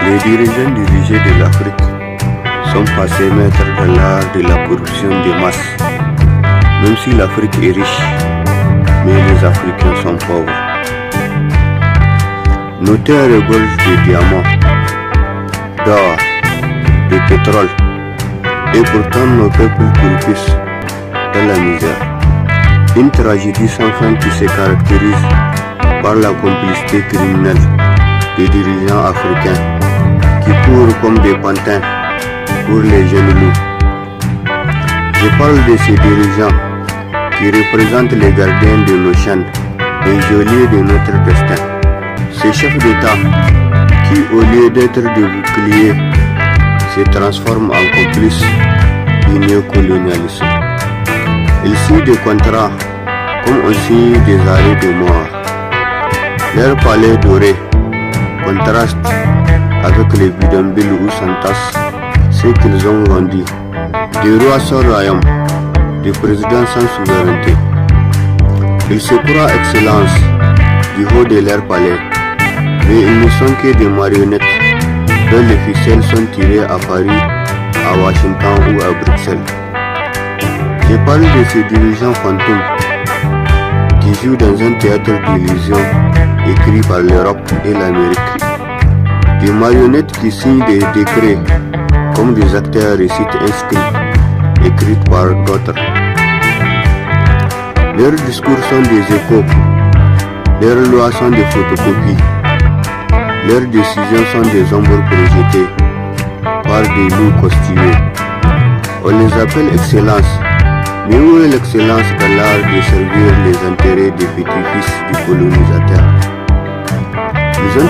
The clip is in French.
Les dirigeants dirigés de l'Afrique sont passés maîtres de l'art de la corruption de masse. Même si l'Afrique est riche, mais les Africains sont pauvres. Nos terres regorgent de diamants, d'or, de pétrole, et pourtant nos peuples croupissent dans la misère. Une tragédie sans fin qui se caractérise par la complicité criminelle des dirigeants africains qui courent comme des pantins pour les jeunes loups. Je parle de ces dirigeants qui représentent les gardiens de nos champs, les geôliers de notre destin. Ces chefs d'État qui, au lieu d'être des boucliers, se transforment en complices du néocolonialisme. Ils signent des contrats comme on signe des arrêts de mort. Leur palais doré contraste avec les bidonvilles où s'entassent ceux qu'ils ont vendus. Des rois sans royaume, des présidents sans souveraineté. Ils se croient excellence du haut de leur palais, mais ils ne sont que des marionnettes dont les ficelles sont tirées à Paris, à Washington ou à Bruxelles. Je parle de ces dirigeants fantômes qui jouent dans un théâtre d'illusion écrit par l'Europe et l'Amérique. Des marionnettes qui signent des décrets comme des acteurs récitent un script écrit par d'autres. Leurs discours sont des échos, leurs lois sont des photocopies, leurs décisions sont des ombres projetées par des loups costumés. On les appelle excellence, mais où est l'excellence dans l'art de servir les intérêts des petits-fils du colonisateur? Ils ont